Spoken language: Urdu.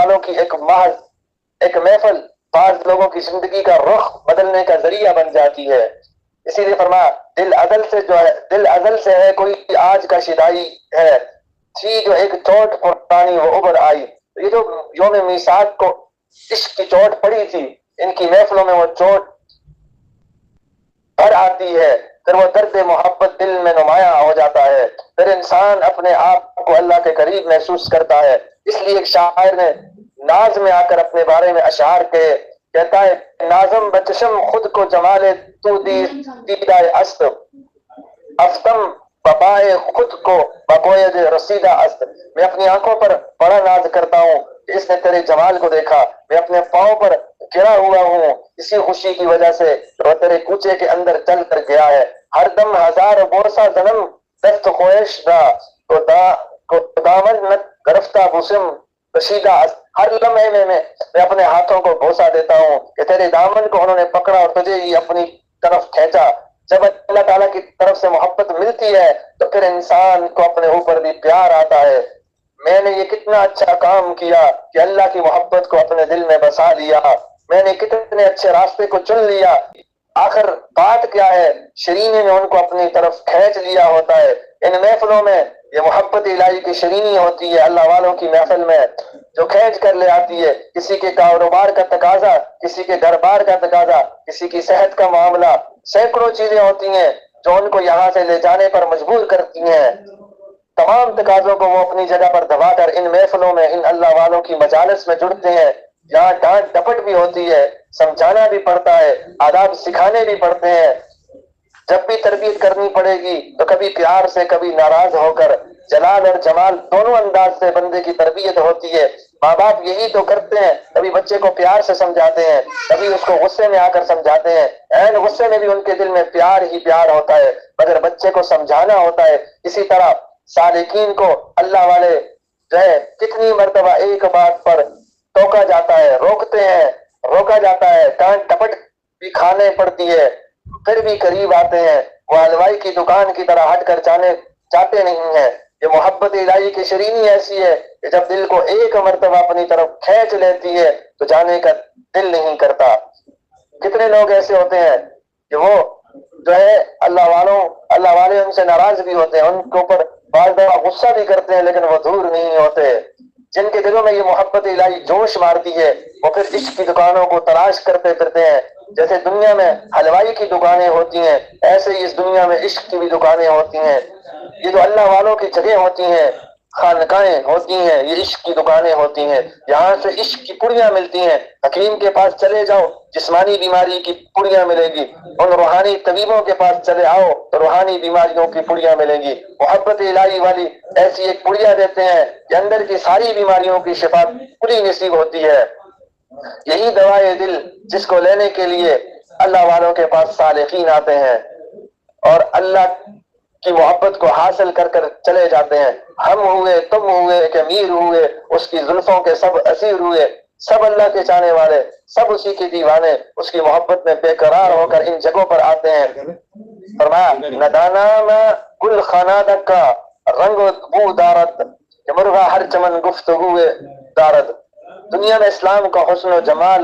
والوں کی ایک محفل بعض لوگوں کی زندگی کا رخ بدلنے کا ذریعہ بن جاتی ہے۔ اسی لیے فرمایا دل ازل سے ہے کوئی آج کا شدائی ہے، تھی جو ایک چوٹ پرانی وہ ابھر آئی۔ یہ جو یوم میثاق کو عشق کی چوٹ پڑی تھی، ان کی محفلوں میں وہ چوٹ بھر آتی ہے، پھر وہ درد محبت دل میں نمایاں ہو جاتا ہے، پھر انسان اپنے آپ کو اللہ کے قریب محسوس کرتا ہے۔ اس لیے ایک شاعر نے ناز میں آ کر اپنے بارے میں اشعار کہتا ہے نازم بچشم خود کو جمال تو دیدہ است، افتم بپائے خود کو بقوید رسیدہ است۔ میں اپنی آنکھوں پر بڑا ناز کرتا ہوں کہ اس نے تیرے جمال کو دیکھا، میں اپنے پاؤں پر گرا ہوا ہوں اسی خوشی کی وجہ سے وہ تیرے کوچے کے اندر چل کر گیا ہے۔ ہر دم ہزار بورسا جنم دست خویش دا کو دامن نت گرفتہ بسم کشیدہ است۔ ہر لمحے میں اپنے ہاتھوں کو بوسہ دیتا ہوں کہ تیرے دامن کو انہوں نے پکڑا اور تجھے ہی اپنی طرف کھینچا۔ جب اللہ تعالیٰ کی طرف سے محبت ملتی ہے تو پھر انسان کو اپنے اوپر بھی پیار آتا ہے۔ میں نے یہ کتنا اچھا کام کیا کہ اللہ کی محبت کو اپنے دل میں بسا لیا، میں نے کتنے اچھے راستے کو چن لیا۔ آخر بات کیا ہے، شرینی نے ان کو اپنی طرف کھینچ لیا ہوتا ہے۔ ان محفلوں میں یہ محبت الہی کی شرینی ہوتی ہے، اللہ والوں کی محفل میں جو کھینچ کر لے آتی ہے۔ کسی کے کاروبار کا تقاضا، کسی کے گھر بار کا تقاضا، کسی کی صحت کا معاملہ، سینکڑوں چیزیں ہوتی ہیں جو ان کو یہاں سے لے جانے پر مجبور کرتی ہیں۔ تمام تقاضوں کو وہ اپنی جگہ پر دبا کر ان محفلوں میں ان اللہ والوں کی مجالس میں جڑتے ہیں۔ یہاں ڈانٹ ڈپٹ بھی ہوتی ہے، سمجھانا بھی پڑتا ہے، آداب سکھانے بھی پڑتے ہیں۔ جب بھی تربیت کرنی پڑے گی تو کبھی پیار سے، کبھی ناراض ہو کر، جلال اور جمال دونوں انداز سے بندے کی تربیت ہوتی ہے۔ ماں باپ یہی تو کرتے ہیں، کبھی بچے کو پیار سے سمجھاتے ہیں، کبھی اس کو غصے میں آ کر سمجھاتے ہیں، عین غصے میں بھی ان کے دل میں پیار ہی پیار ہوتا ہے مگر بچے کو سمجھانا ہوتا ہے۔ اسی طرح سالکین کو اللہ والے جو ہے کتنی مرتبہ ایک بات پر ٹوکا جاتا ہے، روکا جاتا ہے، ڈانٹ ٹپٹ بھی کھانے پڑتی ہے، پھر بھی قریب آتے ہیں۔ وہ حلوائی کی دکان کی طرح ہٹ کر چاہتے نہیں ہیں۔ یہ محبت الہی کی شرینی ایسی ہے کہ جب دل کو ایک مرتبہ اپنی طرف کھینچ لیتی ہے تو جانے کا دل نہیں کرتا۔ کتنے لوگ ایسے ہوتے ہیں کہ وہ جو ہے اللہ والے ان سے ناراض بھی ہوتے ہیں، ان کے اوپر بعض دفعہ غصہ بھی کرتے ہیں لیکن وہ دور نہیں ہوتے۔ جن کے دلوں میں یہ محبت الہی جوش مارتی ہے وہ پھر عشق کی دکانوں کو تلاش کرتے پھرتے ہیں۔ جیسے دنیا میں حلوائی کی دکانیں ہوتی ہیں ایسے ہی اس دنیا میں عشق کی بھی دکانیں ہوتی ہیں۔ یہ جو اللہ والوں کی جگہ ہوتی ہیں، خانقاہیں ہوتی ہیں، یہ عشق کی دکانیں ہوتی ہیں۔ یہاں سے عشق کی پڑیاں ملتی ہیں۔ حکیم کے پاس چلے جاؤ جسمانی بیماری کی پڑیاں ملے گی، ان روحانی طبیبوں کے پاس چلے آؤ تو روحانی بیماریوں کی پڑیاں ملیں گی۔ محبت الہی والی ایسی ایک پڑیا دیتے ہیں کہ اندر کی ساری بیماریوں کی شفا کلی نصیب ہوتی ہے۔ یہی دوائے دل جس کو لینے کے لیے اللہ والوں کے پاس صالحین آتے ہیں اور اللہ کی محبت کو حاصل کر کر چلے جاتے ہیں۔ ہم ہوئے، تم ہوئے، کہ امیر ہوئے، اس کی زلفوں کے سب اسیر ہوئے، سب اللہ کے چاہنے والے، سب اسی کے دیوانے، اس کی محبت میں بے قرار ہو کر ان جگہوں پر آتے ہیں۔ فرمایا ندانا میں گل خانہ دکا رنگ بو دارت کہ مرغا ہر چمن گفتگو دارت۔ دنیا میں اسلام کا حسن و جمال